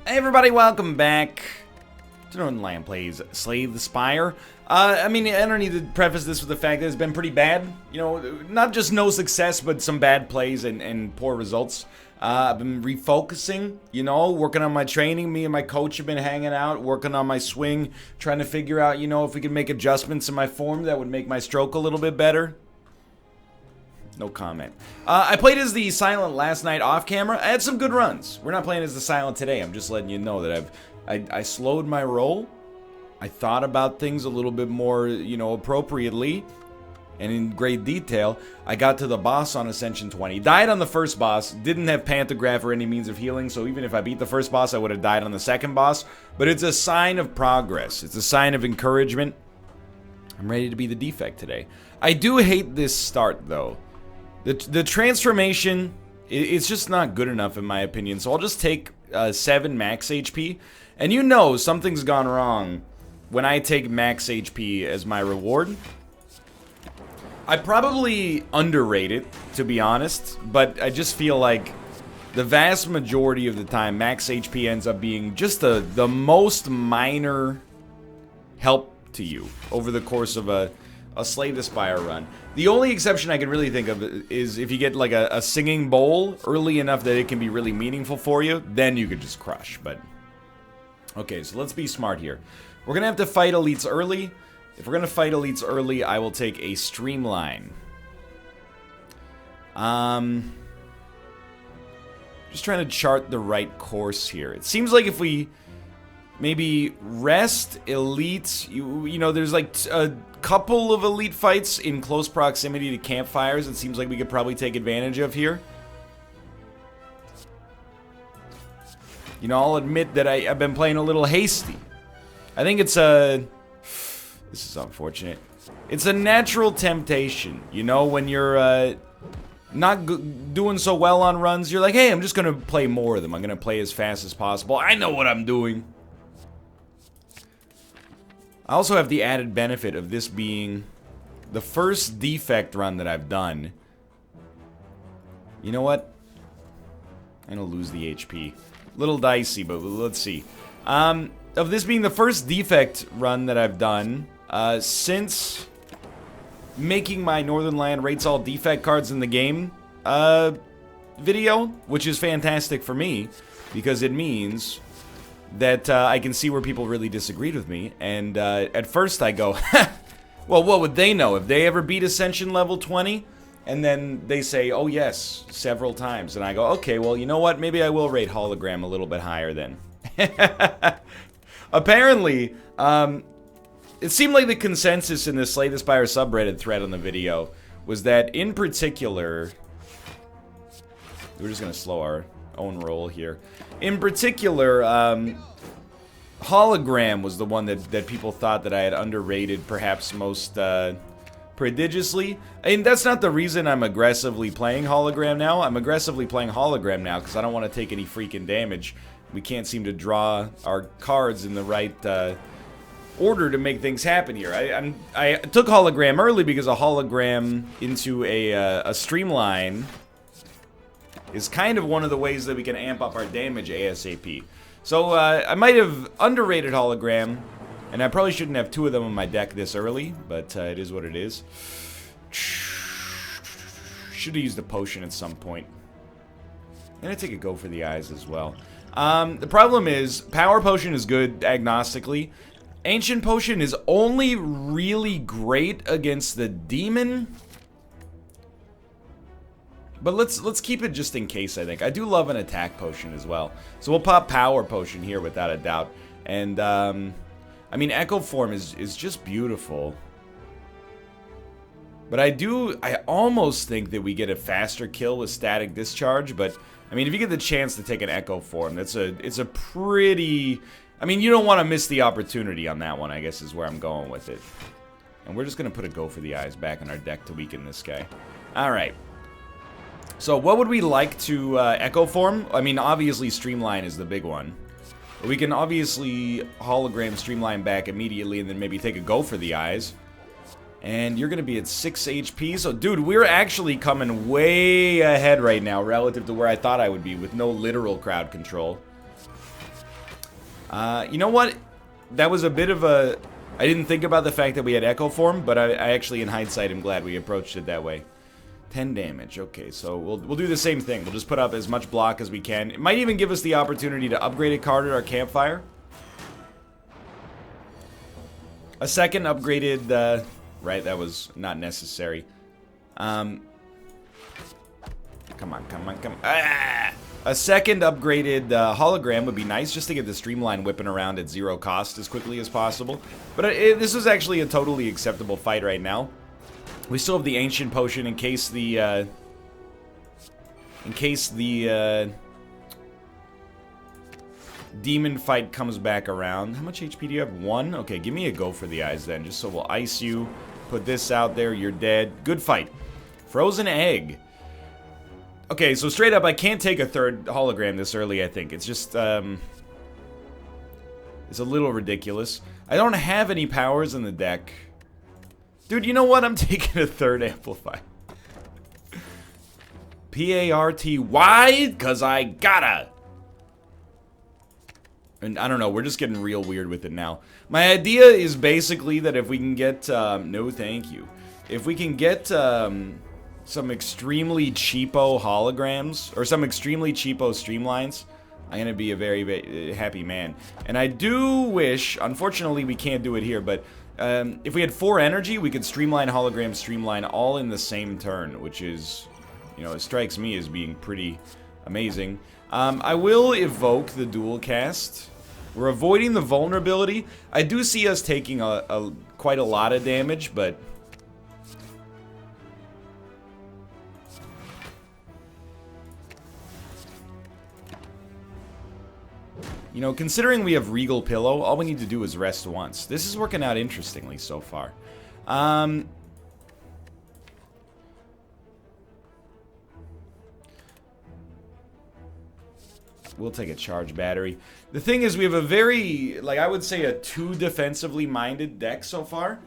Hey everybody, welcome back to Northernlion plays Slay the Spire. I don't need to preface this with the fact that it's been pretty bad. You know, not just no success, but some bad plays and poor results. I've been refocusing, you know, working on my training. Me and my coach have been hanging out, working on my swing, trying to figure out, you know, if we can make adjustments in my form that would make my stroke a little bit better. No comment. I played as the Silent last night off camera. I had some good runs. We're not playing as the Silent today. I'm just letting you know that I slowed my roll. I thought about things a little bit more, you know, appropriately and in great detail. I got to the boss on Ascension 20. Died on the first boss. Didn't have Pantograph or any means of healing, so even if I beat the first boss, I would have died on the second boss. But it's a sign of progress. It's a sign of encouragement. I'm ready to be the defect today. I do hate this start, though. The transformation, it's just not good enough in my opinion, so I'll just take 7 max HP. And you know something's gone wrong when I take max HP as my reward. I probably underrate it, to be honest, but I just feel like the vast majority of the time max HP ends up being just the most minor help to you over the course of a Slay the Spire run. The only exception I can really think of is if you get like a singing bowl early enough that it can be really meaningful for you, then you could just crush, but... Okay, so let's be smart here. We're gonna have to fight elites early. If we're gonna fight elites early, I will take a streamline. Just trying to chart the right course here. It seems like if we maybe rest elites, you know, there's like a couple of elite fights in close proximity to campfires. It seems like we could probably take advantage of here. You know, I'll admit that I've been playing a little hasty. I think it's a... This is unfortunate. It's a natural temptation, you know, when you're not doing so well on runs. You're like, hey, I'm just going to play more of them. I'm going to play as fast as possible. I know what I'm doing. I also have the added benefit of this being the first defect run that I've done. You know what? I'm going to lose the HP. Little dicey, but let's see. Of this being the first defect run that I've done since making my Northernlion rates all defect cards in the game video, which is fantastic for me because it means that I can see where people really disagreed with me, and at first I go, well, what would they know if they ever beat Ascension level 20? And then they say, oh yes, several times, and I go, okay, well, you know what, maybe I will rate Hologram a little bit higher then. Apparently, it seemed like the consensus in the Slay the Spire subreddit thread on the video was that, in particular, we're just gonna slow our own roll here. In particular, Hologram was the one that people thought that I had underrated perhaps most prodigiously. And that's not the reason I'm aggressively playing Hologram now. I'm aggressively playing Hologram now because I don't want to take any freaking damage. We can't seem to draw our cards in the right order to make things happen here. I took Hologram early because a Hologram into a streamline is kind of one of the ways that we can amp up our damage ASAP. So I might have underrated Hologram, and I probably shouldn't have 2 of them in my deck this early, but it is what it is. Should have used a potion at some point. I'm gonna take a go for the eyes as well. The problem is, Power Potion is good agnostically. Ancient Potion is only really great against the demon. But let's keep it just in case, I think. I do love an attack potion as well. So we'll pop Power Potion here without a doubt. And, I mean, Echo Form is just beautiful. But I almost think that we get a faster kill with Static Discharge, but, I mean, if you get the chance to take an Echo Form, it's a pretty... I mean, you don't want to miss the opportunity on that one, I guess, is where I'm going with it. And we're just going to put a Go for the Eyes back in our deck to weaken this guy. Alright. So, what would we like to Echo Form? I mean, obviously, Streamline is the big one. We can obviously Hologram Streamline back immediately and then maybe take a Go for the Eyes. And you're going to be at 6 HP. So, dude, we're actually coming way ahead right now relative to where I thought I would be with no literal crowd control. You know what? That was a bit of a... I didn't think about the fact that we had Echo Form, but I actually, in hindsight, am glad we approached it that way. 10 damage. Okay, so we'll do the same thing. We'll just put up as much block as we can. It might even give us the opportunity to upgrade a card at our campfire. A second upgraded... right, that was not necessary. Come on. Ah! A second upgraded hologram would be nice, just to get the streamline whipping around at 0 cost as quickly as possible. But this is actually a totally acceptable fight right now. We still have the ancient potion in case the demon fight comes back around. How much HP do you have? 1? Okay, give me a go for the eyes then, just so we'll ice you. Put this out there, you're dead. Good fight. Frozen egg. Okay, so straight up, I can't take a third hologram this early, I think. It's just, it's a little ridiculous. I don't have any powers in the deck. Dude, you know what? I'm taking a third amplify. P-A-R-T-Y, because I gotta. And I don't know, we're just getting real weird with it now. My idea is basically that if we can get, no thank you. If we can get, some extremely cheapo holograms, or some extremely cheapo streamlines, I'm gonna be a very, very happy man. And I do wish, unfortunately we can't do it here, but if we had 4 energy, we could streamline, hologram, streamline all in the same turn, which is, you know, it strikes me as being pretty amazing. I will evoke the dual cast. We're avoiding the vulnerability. I do see us taking quite a lot of damage, but... You know, considering we have Regal Pillow, all we need to do is rest once. This is working out interestingly so far. We'll take a charge battery. The thing is, we have a very, like, I would say a too defensively minded deck so far.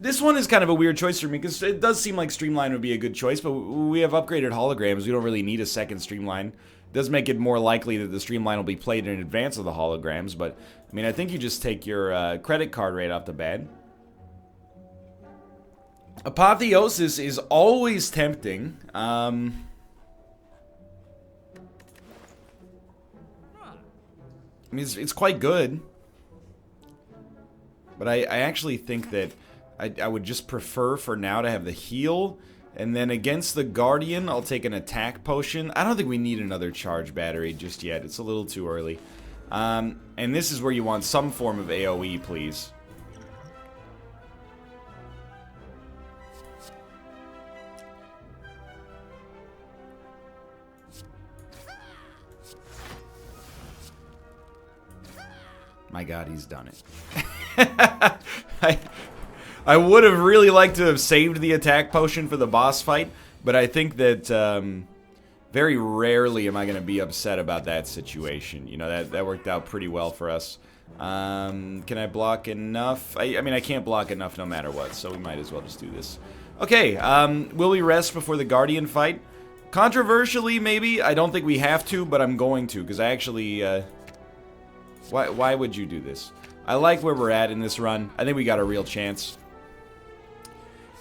This one is kind of a weird choice for me, because it does seem like Streamline would be a good choice, but we have upgraded holograms. We don't really need a second Streamline. It does make it more likely that the Streamline will be played in advance of the holograms, but, I mean, I think you just take your credit card right off the bat. Apotheosis is always tempting. I mean, it's quite good. But I actually think that I would just prefer for now to have the heal. And then against the Guardian, I'll take an attack potion. I don't think we need another charge battery just yet. It's a little too early. And this is where you want some form of AoE, please. My god, he's done it. I would have really liked to have saved the attack potion for the boss fight, but I think that very rarely am I going to be upset about that situation. You know, that worked out pretty well for us. Can I block enough? I mean, I can't block enough no matter what, so we might as well just do this. Okay, will we rest before the Guardian fight? Controversially, maybe. I don't think we have to, but I'm going to, because I actually... Why would you do this? I like where we're at in this run. I think we got a real chance.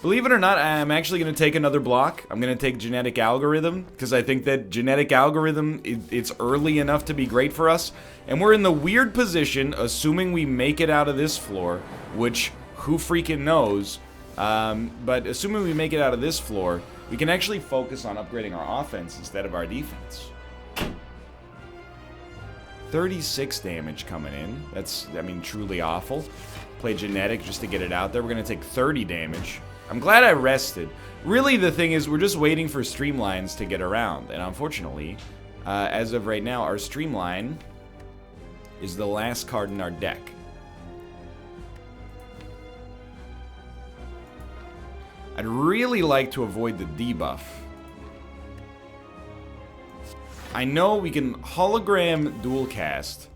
Believe it or not, I'm actually going to take another block. I'm going to take Genetic Algorithm, because I think that Genetic Algorithm, it's early enough to be great for us. And we're in the weird position, assuming we make it out of this floor, which, who freaking knows, but assuming we make it out of this floor, we can actually focus on upgrading our offense instead of our defense. 36 damage coming in. That's, I mean, truly awful. Play Genetic just to get it out there. We're going to take 30 damage. I'm glad I rested. Really, the thing is, we're just waiting for Streamlines to get around. And unfortunately, as of right now, our Streamline is the last card in our deck. I'd really like to avoid the debuff. I know we can hologram dual cast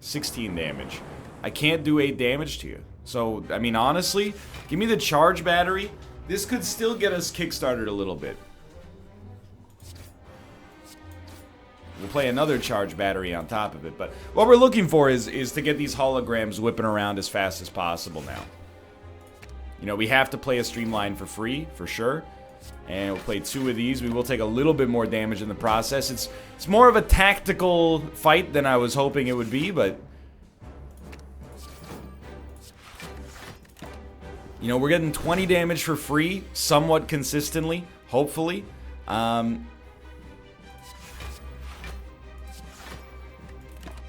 16 damage. I can't do 8 damage to you. So, I mean, honestly, give me the charge battery. This could still get us kickstarted a little bit. We'll play another charge battery on top of it. But what we're looking for is to get these holograms whipping around as fast as possible now. You know, we have to play a Streamline for free, for sure. And we'll play 2 of these. We will take a little bit more damage in the process. It's more of a tactical fight than I was hoping it would be, but... You know, we're getting 20 damage for free, somewhat consistently, hopefully. I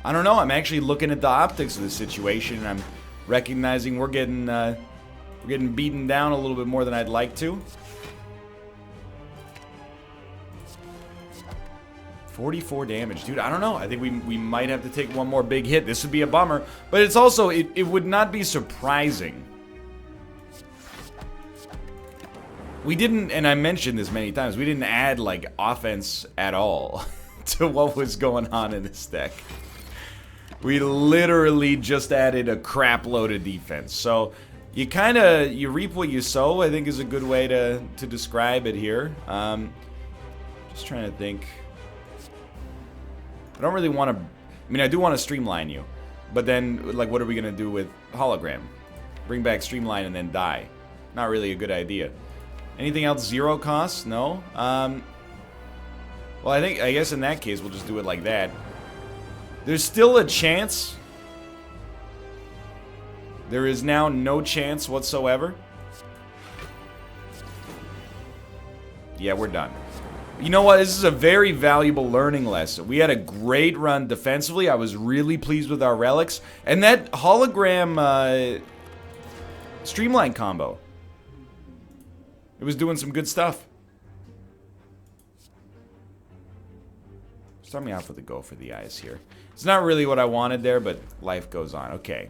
don't know. I'm actually looking at the optics of the situation, and I'm recognizing we're getting beaten down a little bit more than I'd like to. 44 damage, dude. I don't know. I think we might have to take one more big hit. This would be a bummer, but it's also it would not be surprising. We didn't, and I mentioned this many times, we didn't add like offense at all to what was going on in this deck. We literally just added a crap load of defense. So you reap what you sow, I think is a good way to describe it here. Just trying to think. I don't really want to, I mean, I do want to Streamline you, but then like what are we going to do with hologram? Bring back Streamline and then die. Not really a good idea. Anything else 0 cost? No. Well, I guess in that case we'll just do it like that. There's still a chance. There is now no chance whatsoever. Yeah, we're done. You know what? This is a very valuable learning lesson. We had a great run defensively. I was really pleased with our relics. And that hologram Streamline combo. It was doing some good stuff. Start me off with a go for the eyes here. It's not really what I wanted there, but life goes on. Okay.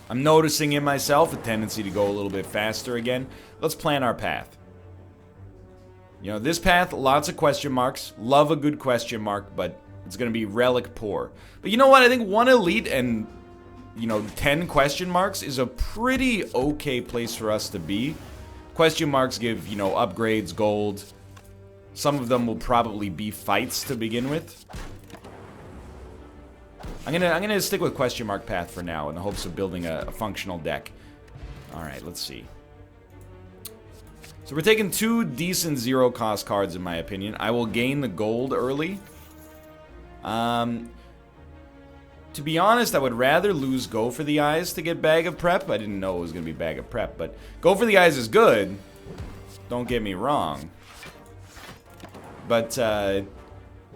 I'm noticing in myself a tendency to go a little bit faster again. Let's plan our path. You know, this path, lots of question marks. Love a good question mark, but it's going to be relic poor. But you know what? I think 1 elite and, you know, 10 question marks is a pretty okay place for us to be. Question marks give, you know, upgrades, gold. Some of them will probably be fights to begin with. I'm gonna stick with question mark path for now in the hopes of building a functional deck. Alright, let's see. So we're taking 2 decent 0 cost cards in my opinion. I will gain the gold early. To be honest, I would rather lose Go for the Eyes to get Bag of Prep. I didn't know it was gonna be Bag of Prep, but Go for the Eyes is good. Don't get me wrong. But the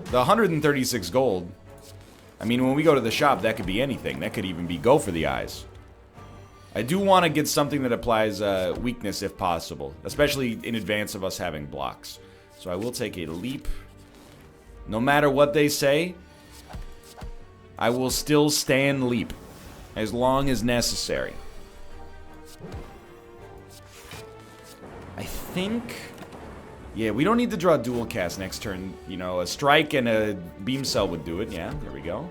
136 gold, I mean, when we go to the shop, that could be anything. That could even be Go for the Eyes. I do want to get something that applies weakness if possible, especially in advance of us having blocks. So I will take a leap. No matter what they say, I will still stand leap as long as necessary. I think... Yeah, we don't need to draw dual cast next turn. You know, a strike and a beam cell would do it. Yeah, there we go.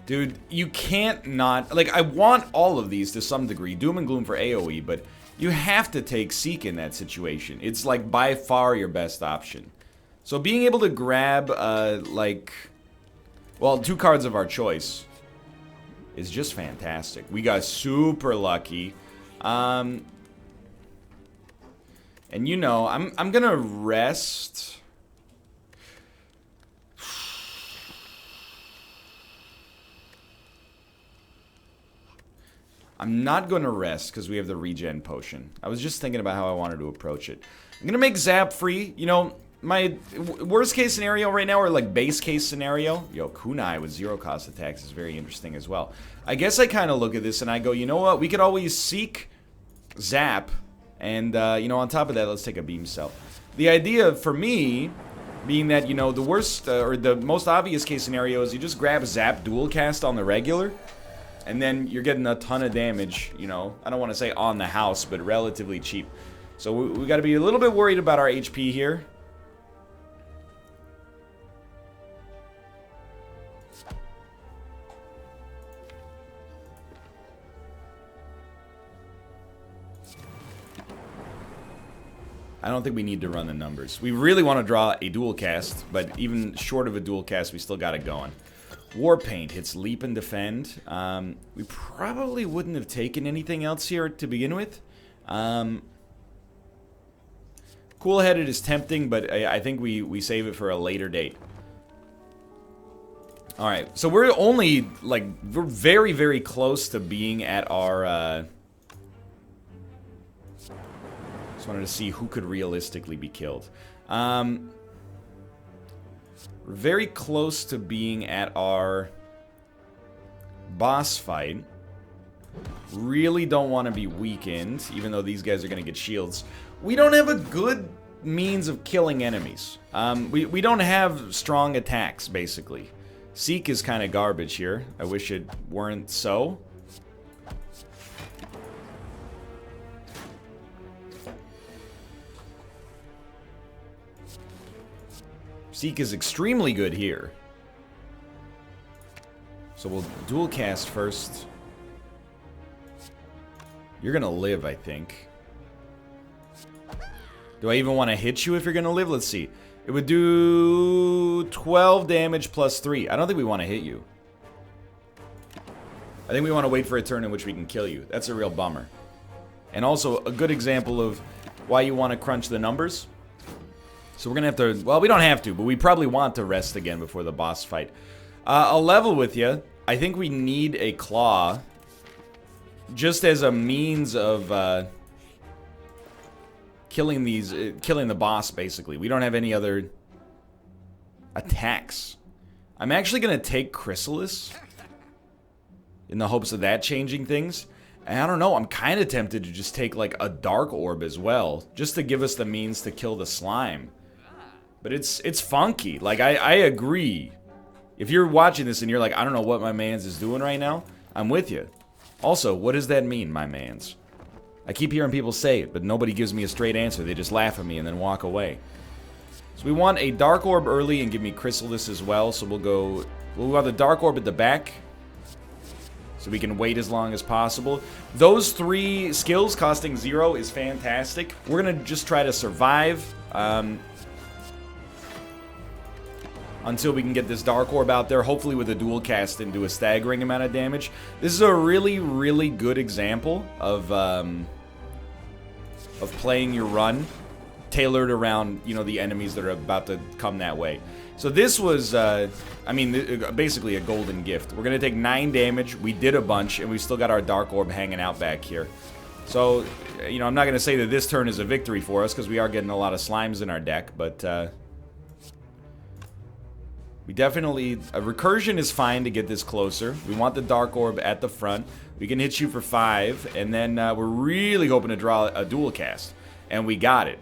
Dude, you can't not... Like, I want all of these to some degree. Doom and Gloom for AoE, but you have to take Seek in that situation. It's, like, by far your best option. So being able to grab, like... Well, 2 cards of our choice is just fantastic. We got super lucky. And you know, I'm gonna rest. I'm not gonna rest because we have the regen potion. I was just thinking about how I wanted to approach it. I'm gonna make Zap free. You know, my worst case scenario right now, or like base case scenario. Yo, Kunai with 0 cost attacks is very interesting as well. I guess I kind of look at this and I go, you know what? We could always Seek, Zap. And, you know, on top of that, let's take a beam cell. The idea for me being that, you know, the worst, or the most obvious case scenario is you just grab Zap dual cast on the regular, and then you're getting a ton of damage, you know. I don't want to say on the house, but relatively cheap. So we got to be a little bit worried about our HP here. I don't think we need to run the numbers. We really want to draw a dual cast, but even short of a dual cast, we still got it going. Warpaint hits leap and defend. We probably wouldn't have taken anything else here to begin with. Cool-headed is tempting, but I think we save it for a later date. Alright, so we're only, like, we're very, very close to being at our, just wanted to see who could realistically be killed. We're very close to being at our boss fight. Really don't want to be weakened, even though these guys are going to get shields. We don't have a good means of killing enemies. We don't have strong attacks, basically. Seek is kind of garbage here. I wish it weren't so. Seek is extremely good here. So we'll dual cast first. You're gonna live, I think. Do I even want to hit you if you're gonna live? Let's see. It would do 12 damage plus 3. I don't think we want to hit you. I think we want to wait for a turn in which we can kill you. That's a real bummer. And also a good example of why you want to crunch the numbers. So we're going to have to... Well, we don't have to, but we probably want to rest again before the boss fight. I'll level with you. I think we need a claw. Just as a means of... killing the boss, basically. We don't have any other attacks. I'm actually going to take Chrysalis in the hopes of that changing things. And I don't know, I'm kind of tempted to just take, like, a Dark Orb as well, just to give us the means to kill the slime. But it's funky. Like, I agree. If you're watching this and you're like, I don't know what my mans is doing right now, I'm with you. Also, what does that mean, my mans? I keep hearing people say it, but nobody gives me a straight answer. They just laugh at me and then walk away. So we want a Dark Orb early and give me Chrysalis as well. So we'll have the Dark Orb at the back, so we can wait as long as possible. Those 3 skills costing 0 is fantastic. We're going to just try to survive until we can get this Dark Orb out there, hopefully with a dual cast and do a staggering amount of damage. This is a really, really good example of playing your run, tailored around, you know, the enemies that are about to come that way. So this was, I mean, basically a golden gift. We're going to take 9 damage, we did a bunch, and we still got our Dark Orb hanging out back here. So, you know, I'm not going to say that this turn is a victory for us, because we are getting a lot of slimes in our deck, but, we definitely... A recursion is fine to get this closer. We want the Dark Orb at the front. We can hit you for 5, and then we're really hoping to draw a dual cast. And we got it.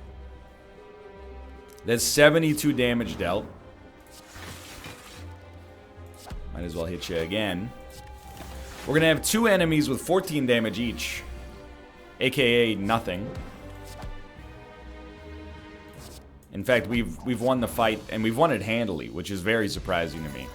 That's 72 damage dealt. Might as well hit you again. We're going to have 2 enemies with 14 damage each. AKA nothing. In fact, we've won the fight, and we've won it handily, which is very surprising to me.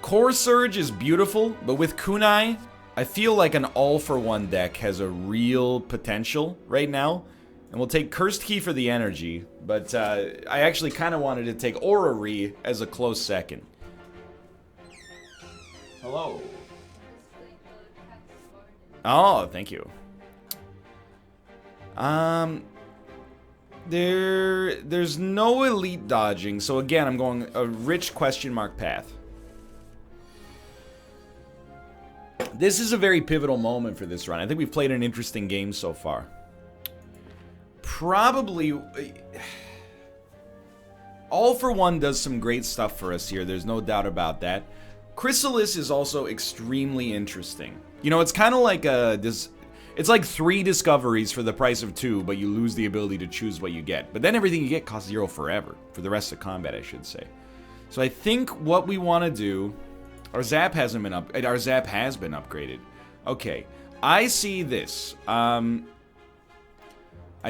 Core Surge is beautiful, but with Kunai, I feel like an all-for-one deck has a real potential right now. And we'll take Cursed Key for the energy, but I actually kind of wanted to take Orrery as a close second. Hello. Oh, thank you. There's no elite dodging, so again, I'm going a rich question mark path. This is a very pivotal moment for this run. I think we've played an interesting game so far. Probably... All for One does some great stuff for us here, there's no doubt about that. Chrysalis is also extremely interesting. You know, it's kind of like it's like 3 discoveries for the price of 2, but you lose the ability to choose what you get. But then everything you get costs 0 forever, for the rest of combat, I should say. So I think what we want to do... Our Zap hasn't been up. Our Zap has been upgraded. Okay, I see this. I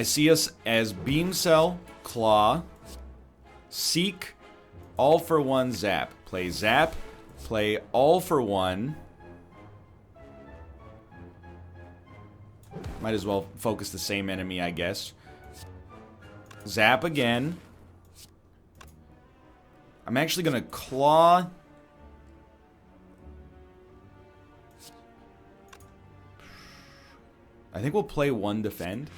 see us as Beam Cell, Claw, Seek, All for One, Zap. Play Zap, play All for One. Might as well focus the same enemy, I guess. Zap again. I'm actually gonna claw. I think we'll play one defend.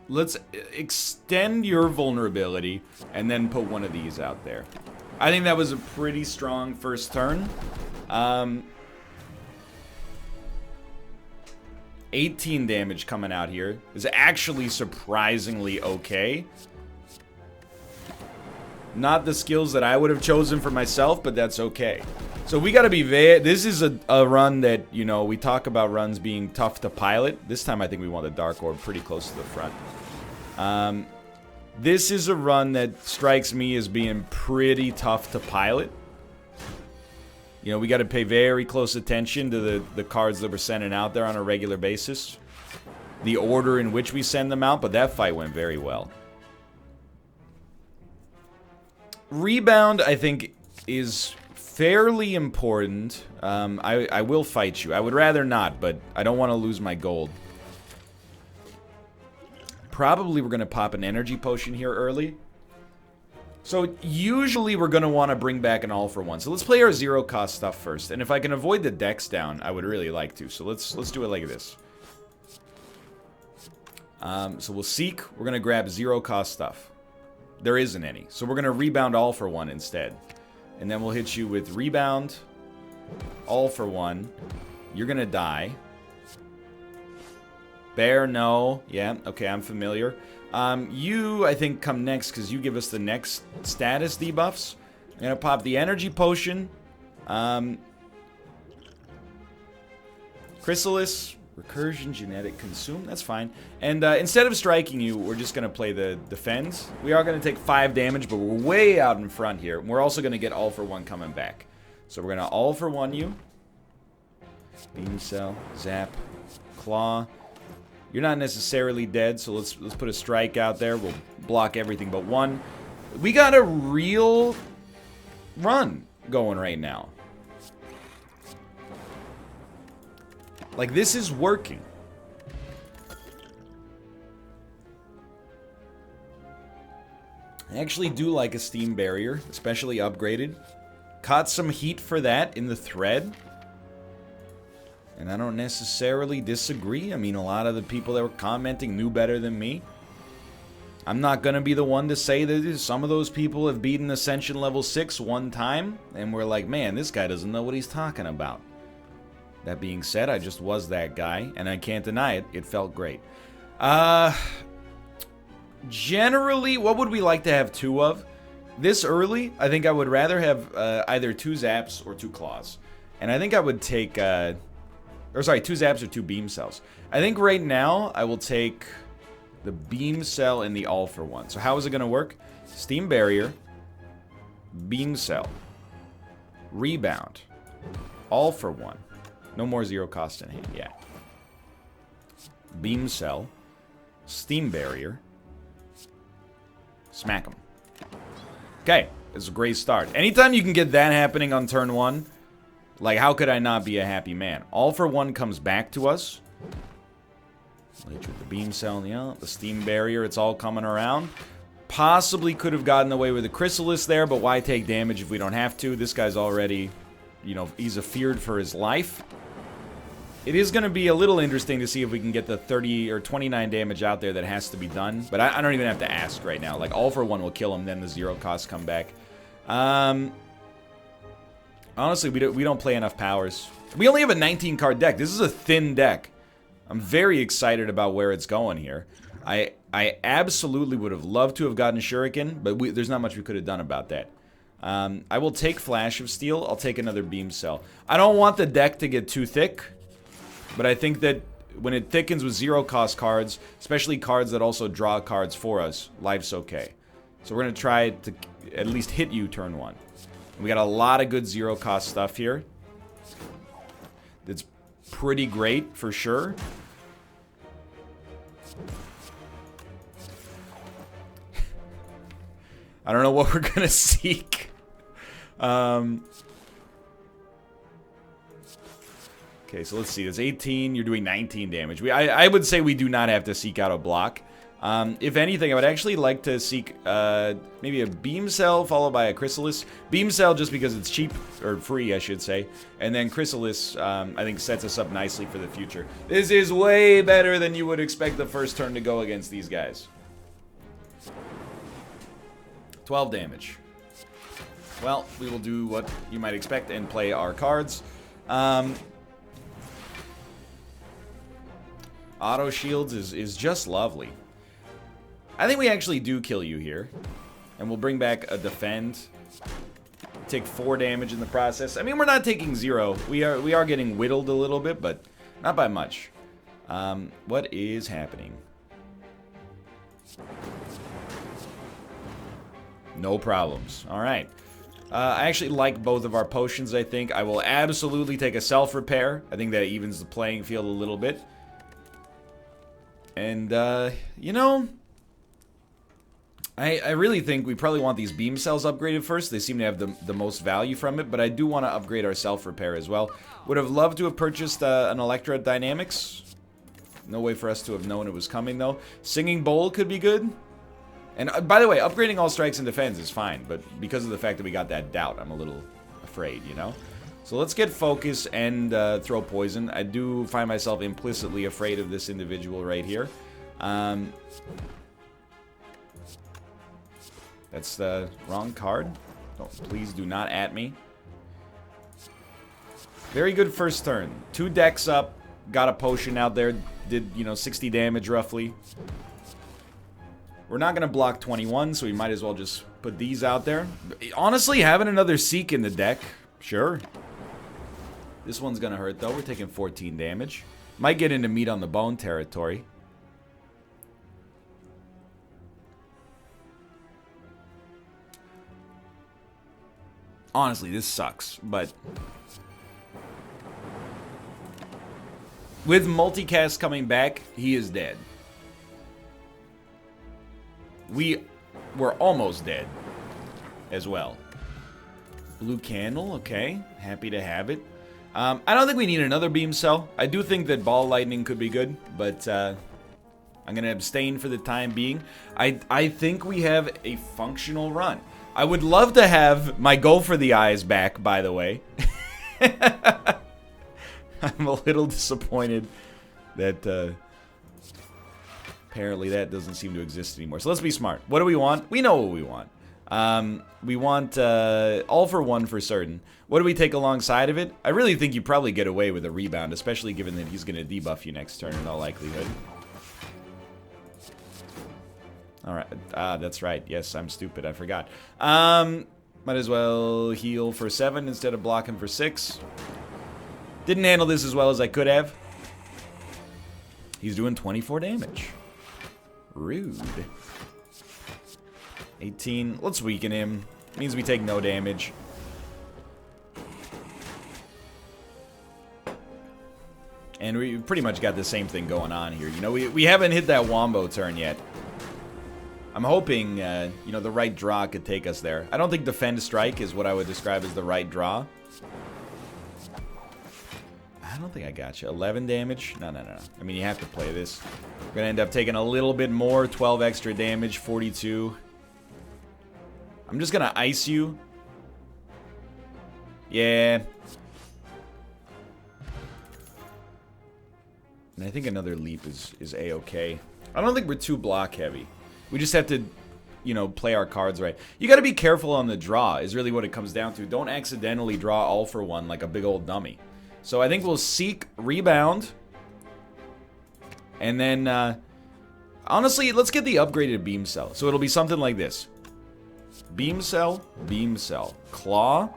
Let's extend your vulnerability and then put one of these out there. I think that was a pretty strong first turn. 18 damage coming out here is actually surprisingly okay. Not the skills that I would have chosen for myself, but that's okay. So we gotta be this is a run that, you know, we talk about runs being tough to pilot. This time I think we want the Dark Orb pretty close to the front. This is a run that strikes me as being pretty tough to pilot. You know, we gotta pay very close attention to the cards that we're sending out there on a regular basis. The order in which we send them out, but that fight went very well. Rebound, I think, is fairly important. I will fight you. I would rather not, but I don't want to lose my gold. Probably we're going to pop an energy potion here early. So usually we're going to want to bring back an all for one. So let's play our zero cost stuff first. And if I can avoid the decks down, I would really like to. So let's do it like this. So we'll seek. We're going to grab zero cost stuff. There isn't any. So we're going to rebound all for one instead. And then we'll hit you with rebound, all for one. You're going to die. Bear, no. Yeah, okay, I'm familiar. You, I think, come next because you give us the next status debuffs. I'm going to pop the energy potion. Chrysalis, recursion, genetic, consume. That's fine. And instead of striking you, we're just going to play the defends. We are going to take 5 damage, but we're way out in front here. We're also going to get all for one coming back. So we're going to all for one you. Beam cell, zap, claw. You're not necessarily dead, so let's put a strike out there. We'll block everything but one. We got a real run going right now. Like, this is working. I actually do like a steam barrier, especially upgraded. Caught some heat for that in the thread. And I don't necessarily disagree. I mean, a lot of the people that were commenting knew better than me. I'm not going to be the one to say that some of those people have beaten Ascension level 6 one time. And we're like, man, this guy doesn't know what he's talking about. That being said, I just was that guy. And I can't deny it. It felt great. Generally, what would we like to have 2 of? This early, I think I would rather have either 2 zaps or 2 claws. And I think I would take... 2 zaps or 2 beam cells. I think right now I will take the beam cell and the all for one. So how is it going to work? Steam barrier, beam cell, rebound, all for one. No more zero cost in hand. Yeah. Beam cell, steam barrier, smack them. Okay, it's a great start. Anytime you can get that happening on turn 1. Like, how could I not be a happy man? All for one comes back to us. We'll hit you with the beam cell, yeah, the steam barrier, it's all coming around. Possibly could have gotten away with the chrysalis there, but why take damage if we don't have to? This guy's already, you know, he's feared for his life. It is going to be a little interesting to see if we can get the 30 or 29 damage out there that has to be done. But I don't even have to ask right now. Like, all for one will kill him, then the zero costs come back. Honestly, we don't play enough powers. We only have a 19-card deck. This is a thin deck. I'm very excited about where it's going here. I absolutely would have loved to have gotten Shuriken, but there's not much we could have done about that. I will take Flash of Steel. I'll take another Beam Cell. I don't want the deck to get too thick, but I think that when it thickens with zero-cost cards, especially cards that also draw cards for us, life's okay. So we're going to try to at least hit you turn 1. We got a lot of good zero-cost stuff here. That's pretty great, for sure. I don't know what we're going to seek. Okay, Okay, so let's see. It's 18. You're doing 19 damage. I would say we do not have to seek out a block. If anything, I would actually like to seek maybe a Beam Cell followed by a Chrysalis. Beam Cell just because it's cheap, or free, I should say. And then Chrysalis, I think, sets us up nicely for the future. This is way better than you would expect the first turn to go against these guys. 12 damage. Well, we will do what you might expect and play our cards. Auto shields is just lovely. I think we actually do kill you here. And we'll bring back a defend. Take 4 damage in the process. I mean, we're not taking 0. We are getting whittled a little bit, but not by much. What is happening? No problems. Alright. I actually like both of our potions, I think. I will absolutely take a self-repair. I think that evens the playing field a little bit. And, you know, I really think we probably want these beam cells upgraded first. They seem to have the most value from it, but I do want to upgrade our self-repair as well. Would have loved to have purchased an Electra Dynamics. No way for us to have known it was coming, though. Singing Bowl could be good. And, by the way, upgrading all strikes and defense is fine, but because of the fact that we got that doubt, I'm a little afraid, you know? So let's get focus and throw poison. I do find myself implicitly afraid of this individual right here. That's the wrong card. Please do not at me. Very good first turn. 2 decks up. Got a potion out there. Did, you know, 60 damage roughly. We're not going to block 21, so we might as well just put these out there. Honestly, having another Seek in the deck, sure. This one's going to hurt, though. We're taking 14 damage. Might get into meat on the bone territory. Honestly, this sucks, but with multicast coming back, he is dead. We were almost dead as well. Blue candle, okay. Happy to have it. I don't think we need another beam cell. I do think that ball lightning could be good, but I'm going to abstain for the time being. I think we have a functional run. I would love to have my go for the eyes back, by the way. I'm a little disappointed that apparently that doesn't seem to exist anymore. So let's be smart. What do we want? We know what we want. We want all for one for certain. What do we take alongside of it? I really think you probably get away with a rebound, especially given that he's going to debuff you next turn in all likelihood. Alright, that's right. Yes, I'm stupid. I forgot. Might as well heal for 7 instead of blocking for 6. Didn't handle this as well as I could have. He's doing 24 damage. Rude. 18. Let's weaken him. Means we take no damage. And we pretty much got the same thing going on here. You know, we haven't hit that wombo turn yet. I'm hoping, you know, the right draw could take us there. I don't think Defend Strike is what I would describe as the right draw. I don't think I got you. 11 damage? No. I mean, you have to play this. We're going to end up taking a little bit more. 12 extra damage. 42. I'm just going to ice you. Yeah. And I think another leap is A-okay. I don't think we're too block heavy. We just have to, you know, play our cards right. You got to be careful on the draw is really what it comes down to. Don't accidentally draw all for one like a big old dummy. So I think we'll seek rebound. And then, honestly, let's get the upgraded beam cell. So it'll be something like this. Beam cell, claw,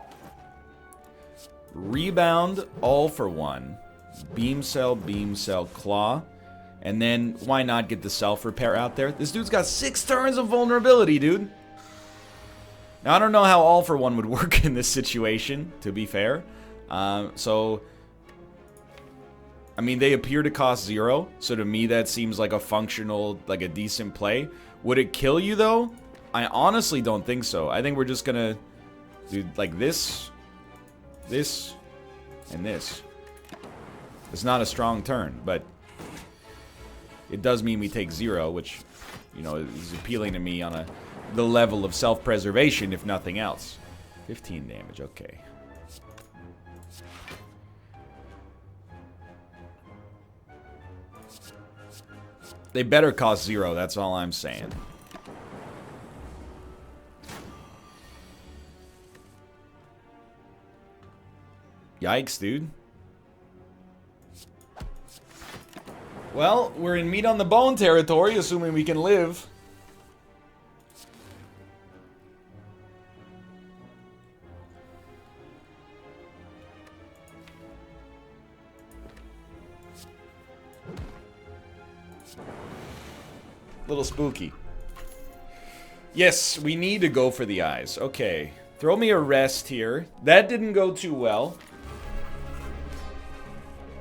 rebound, all for one, beam cell, claw. And then, why not get the self-repair out there? This dude's got 6 turns of vulnerability, dude. Now, I don't know how all for one would work in this situation, to be fair. So, I mean, they appear to cost 0. So, to me, that seems like a functional, like a decent play. Would it kill you, though? I honestly don't think so. I think we're just gonna do, like, this, and this. It's not a strong turn, but it does mean we take 0, which, you know, is appealing to me on the level of self-preservation, if nothing else. 15 damage, okay. They better cost 0, that's all I'm saying. Yikes, dude. Well, we're in meat on the bone territory, assuming we can live. Little spooky. Yes, we need to go for the eyes. Okay. Throw me a rest here. That didn't go too well.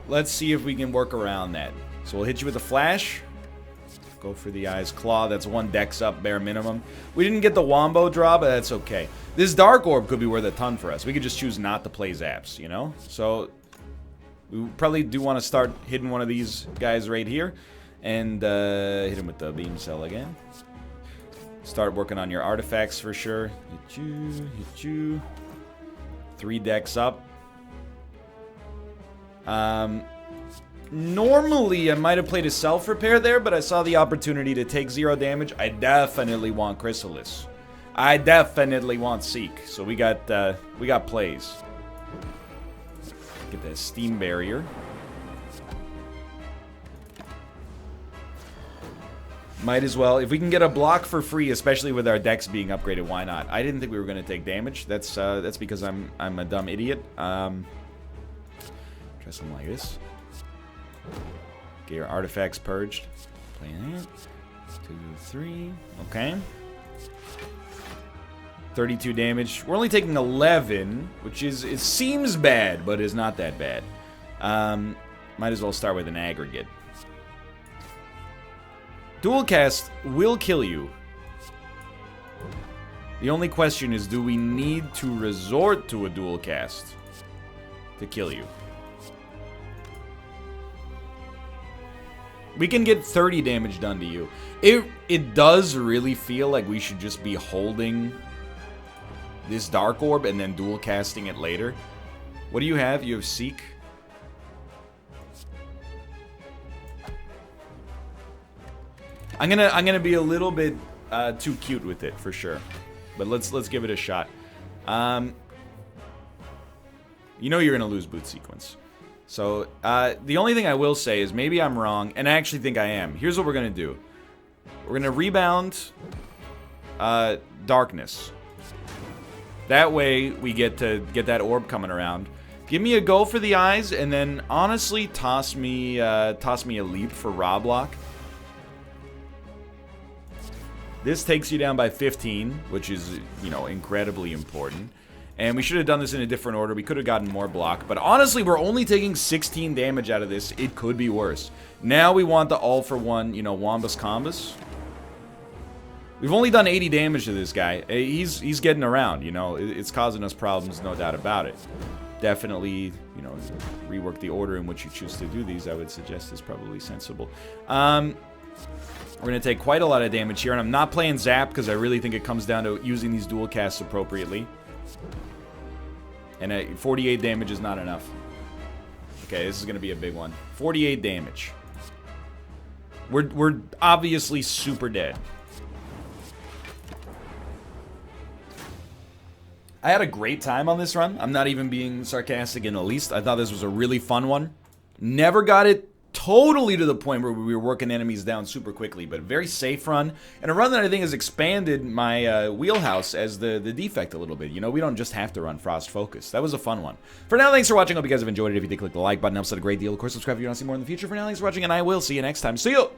Let's see if we can work around that. So we'll hit you with a flash. Go for the eyes. Claw, that's 1 dex up, bare minimum. We didn't get the Wombo draw, but that's okay. This Dark Orb could be worth a ton for us. We could just choose not to play Zaps, you know? So we probably do want to start hitting one of these guys right here. And hit him with the Beam Cell again. Start working on your artifacts for sure. Hit you, hit you. 3 decks up. Normally, I might have played a self-repair there, but I saw the opportunity to take 0 damage. I definitely want Chrysalis. I definitely want Seek. So we got plays. Get that Steam Barrier. Might as well. If we can get a block for free, especially with our decks being upgraded, why not? I didn't think we were going to take damage. That's because I'm a dumb idiot. Try something like this. Get your artifacts purged. Play that. 2, 3. Okay. 32 damage. We're only taking 11, which is, it seems bad, but is not that bad. Might as well start with an aggregate. Dual cast will kill you. The only question is, do we need to resort to a dual cast to kill you? We can get 30 damage done to you. It does really feel like we should just be holding this Dark Orb and then dual casting it later. What do you have? You have Seek. I'm gonna be a little bit too cute with it for sure, but let's give it a shot. You know you're gonna lose boot sequence. So the only thing I will say is maybe I'm wrong, and I actually think I am. Here's what we're gonna do. We're gonna rebound Darkness. That way we get to get that orb coming around. Give me a go for the eyes, and then honestly toss me a leap for Roblock. This takes you down by 15, which is, you know, incredibly important. And we should have done this in a different order. We could have gotten more block. But honestly, we're only taking 16 damage out of this. It could be worse. Now we want the all-for-one, you know, Wombus Combus. We've only done 80 damage to this guy. He's getting around, you know. It's causing us problems, no doubt about it. Definitely, you know, rework the order in which you choose to do these, I would suggest, is probably sensible. We're going to take quite a lot of damage here, and I'm not playing Zap because I really think it comes down to using these dual casts appropriately. And 48 damage is not enough. Okay, this is going to be a big one. 48 damage. We're obviously super dead. I had a great time on this run. I'm not even being sarcastic in the least. I thought this was a really fun one. Never got it totally to the point where we were working enemies down super quickly, but a very safe run, and a run that I think has expanded my wheelhouse as the defect a little bit. You know, we don't just have to run Frost Focus. That was a fun one. For now, thanks for watching. Hope you guys have enjoyed it. If you did, click the like button. Helps out a great deal. Of course, subscribe if you want to see more in the future. For now, thanks for watching, and I will see you next time. See you!